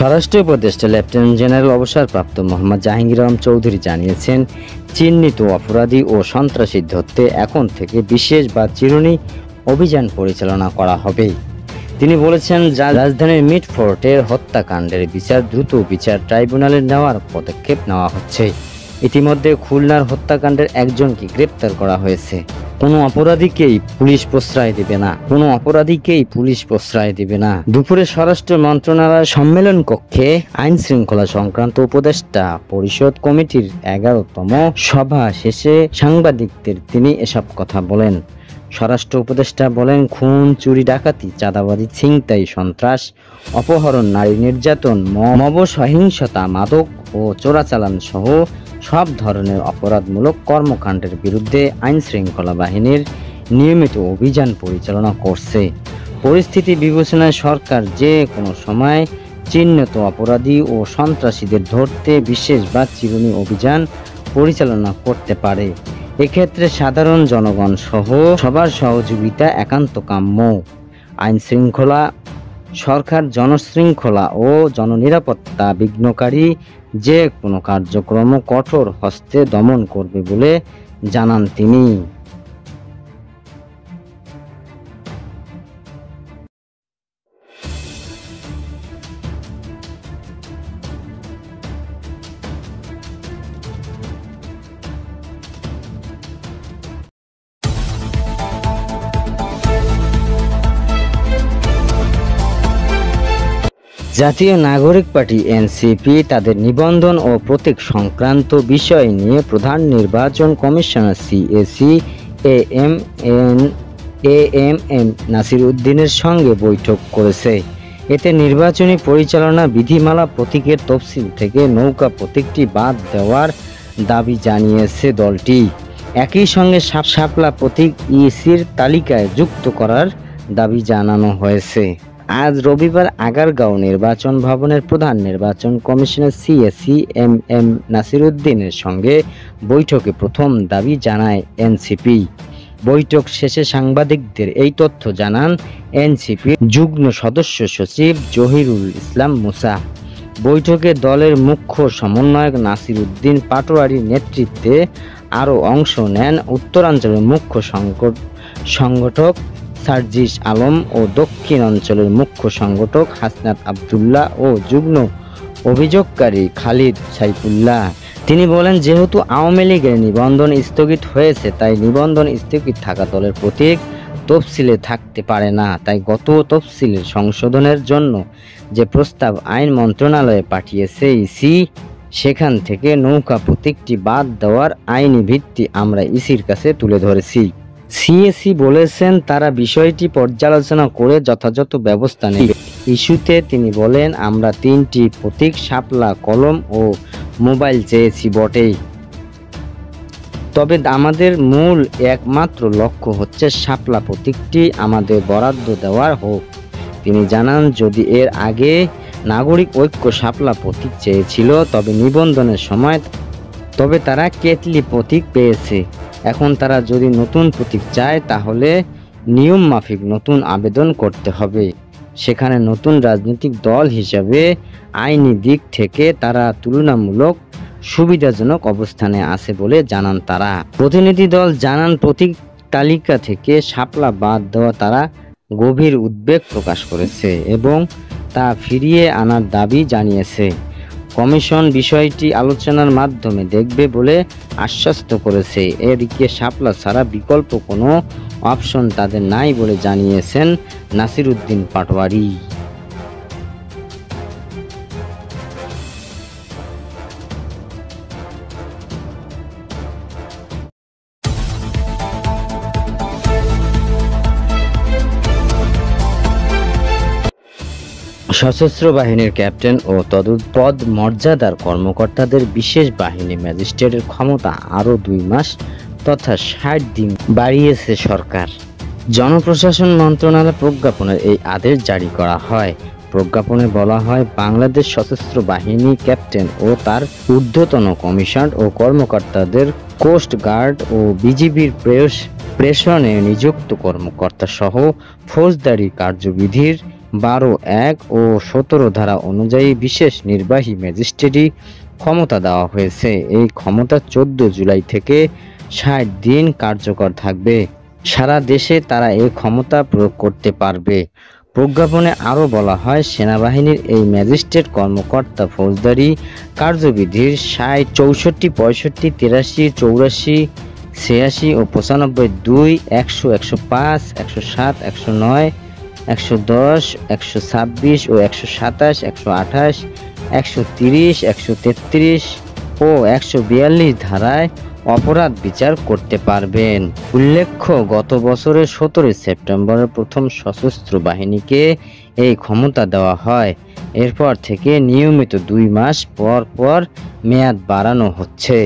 স্বরাষ্ট্র উপদেষ্টা lieutenant general অবসরপ্রাপ্ত মোহাম্মদ জাহাঙ্গীর আলম চৌধুরী জানিয়েছেন, চিহ্নিত অপরাধী ও সন্ত্রাসী ধরতে এখন থেকে বিশেষ বা চিরুনি অভিযান পরিচালনা করা হবে। তিনি বলেছেন, রাজধানীর মিটফোর্টের হত্যাকাণ্ডের বিচার দ্রুত বিচার ট্রাইব্যুনালে নেওয়ার পদক্ষেপ নেওয়া হচ্ছে। ইতিমধ্যে খুলনার হত্যাকাণ্ডের একজনকে গ্রেপ্তার করা হয়েছে। কোনো অপরাধীকেই পুলিশ প্রশ্রয় দিবে না। দুপুরে স্বরাষ্ট্র মন্ত্রণালয় সম্মেলন কক্ষে আইন শৃঙ্খলা সংক্রান্ত উপদেষ্টা পরিষদ কমিটির 11তম সভা শেষে সাংবাদিকদের তিনি এসব কথা বলেন। স্বরাষ্ট্র উপদেষ্টা বলেন, খুন, চুরি, ডাকাতি, চাঁদাবাজি, ছিনতাই, সন্ত্রাস, অপহরণ, নারী নির্যাতন, মব সহিংসতা, মাদক ও চোরাচালান সহ সব ধরনের অপরাধমূলক কর্মকাণ্ডের বিরুদ্ধে আইন শৃঙ্খলা বাহিনীর নিয়মিত অভিযান পরিচালনা করছে। পরিস্থিতি বিবেচনায় সরকার যে কোনো সময় চিহ্নিত অপরাধী ও সন্ত্রাসীদের ধরতে বিশেষ বা চিরুনি অভিযান পরিচালনা করতে পারে। এক্ষেত্রে সাধারণ জনগণ সহ সবার সহযোগিতা একান্ত কাম্য। আইন শৃঙ্খলা সরকার জনশৃঙ্খলা ও জননিরাপত্তা বিঘ্নকারী যে কোনো কার্যক্রম কঠোর হস্তে দমন করবে বলে জানান তিনি। জাতীয় নাগরিক পার্টি এনসিপি তাদের নিবন্ধন ও প্রতীক সংক্রান্ত বিষয় নিয়ে প্রধান নির্বাচন কমিশনার সিএসি এএম নাসির উদ্দিনের সঙ্গে বৈঠক করেছে। এতে নির্বাচনী পরিচালনা বিধিমালা প্রতীকের তফসিল থেকে নৌকা প্রতীকটি বাদ দেওয়ার দাবি জানিয়েছে দলটি। একই সঙ্গে শাপলা প্রতীক ইসির তালিকায় যুক্ত করার দাবি জানানো হয়েছে। আজ রবিবার আগারগাঁও নির্বাচন ভবনের প্রধান নির্বাচন কমিশনার সিএসি এম নাসির উদ্দিনের সঙ্গে বৈঠকে প্রথম দাবি জানায় এনসিপি। বৈঠক শেষে সাংবাদিকদের এই তথ্য জানান এনসিপি যুগ্ম সদস্য সচিব জহিরুল ইসলাম মুসা। বৈঠকে দলের মুখ্য সমন্বয়ক নাসির উদ্দিন পাটোয়ারির নেতৃত্বে আরও অংশ নেন উত্তরাঞ্চলের মুখ্য সংগঠক সার্জিস আলম ও দক্ষিণ অঞ্চলের মুখ্য সংগঠক হাসনাত আবদুল্লাহ ও যুগ্ম অভিযোগকারী খালিদ সাইফুল্লাহ। তিনি বলেন, যেহেতু আওয়ামী লীগের নিবন্ধন স্থগিত হয়েছে, তাই নিবন্ধন স্থগিত থাকা দলের প্রতীক তফসিলে থাকতে পারে না। তাই গত তফসিলের সংশোধনের জন্য যে প্রস্তাব আইন মন্ত্রণালয়ে পাঠিয়েছে ইসি, সেখান থেকে নৌকা প্রতীকটি বাদ দেওয়ার আইনি ভিত্তি আমরা ইসির কাছে তুলে ধরেছি। সিএসি বলেছেন, তারা বিষয়টি পর্যালোচনা করে যথাযথ ব্যবস্থা নেবে। ইস্যুতে তিনি বলেন, আমরা 3টি প্রতীক শাপলা, কলম ও মোবাইল চেয়েছি বটেই, তবে আমাদের মূল একমাত্র লক্ষ্য হচ্ছে শাপলা প্রতীকটি আমাদের বরাদ্দ দেওয়ার হোক। তিনি জানান, যদি এর আগে নাগরিক ঐক্য শাপলা প্রতীক চেয়েছিল তবে নিবন্ধনের সময় তারা কেতলি প্রতীক পেয়েছে। এখন তারা যদি নতুন প্রতীক চায় তাহলে নিয়ম মাফিক নতুন আবেদন করতে হবে। সেখানে নতুন রাজনৈতিক দল হিসাবে আইনি দিক থেকে তারা তুলনামূলক সুবিধাজনক অবস্থানে আছে বলে জানান তারা। প্রতিনিধি দল জানান, প্রতীক তালিকা থেকে শাপলা বাদ দেওয়া তারা গভীর উদ্বেগ প্রকাশ করেছে এবং তা ফিরিয়ে আনার দাবি জানিয়েছে। কমিশন বিষয়টি আলোচনার মাধ্যমে দেখবে বলে আশ্বস্ত করেছে। এদিকে শাপলা ছাড়া বিকল্প কোনো অপশন তাদের নাই বলে জানিয়েছেন নাসির উদ্দিন পাটোয়ারি। সশস্ত্র বাহিনীর ক্যাপ্টেন ও তদুপদ মর্যাদার কর্মকর্তাদের বিশেষ বাহিনী ম্যাজিস্ট্রেটের ক্ষমতা আরও 2 মাস তথা 60 দিন বাড়িয়েছে সরকার। জনপ্রশাসন মন্ত্রণালয় প্রজ্ঞাপনের এই আদেশ জারি করা হয়। প্রজ্ঞাপনে বলা হয়, বাংলাদেশ সশস্ত্র বাহিনী ক্যাপ্টেন ও তার ঊর্ধ্বতন কমিশনার ও কর্মকর্তাদের কোস্ট গার্ড ও বিজিবির প্রেষণে নিযুক্ত কর্মকর্তা সহ ফৌজদারি কার্যবিধির 12(1) ও 17 ধারা অনুযায়ী বিশেষ নির্বাহী ম্যাজিস্ট্রেটই ক্ষমতা দেওয়া হয়েছে। এই ক্ষমতা 14 জুলাই থেকে 60 দিন কার্যকর থাকবে। সারা দেশে তারা এই ক্ষমতা প্রয়োগ করতে পারবে। প্রজ্ঞাপনে আরও বলা হয়, সেনাবাহিনীর এই ম্যাজিস্ট্রেট কর্মকর্তা ফৌজদারি কার্যবিধির 60, 64, 65, 83, 84, 86 ও 95, 2, 100, 105, 107, 109, 110, 126 ও 127, 128, 130, 133 ও 142 ধারায় অপরাধ বিচার করতে পারবেন। উল্লেখ্য, গত বছরের 17 সেপ্টেম্বরের প্রথম সশস্ত্র বাহিনীকে এই ক্ষমতা দেওয়া হয়। এরপর থেকে নিয়মিত 2 মাস পর পর মেয়াদ বাড়ানো হচ্ছে।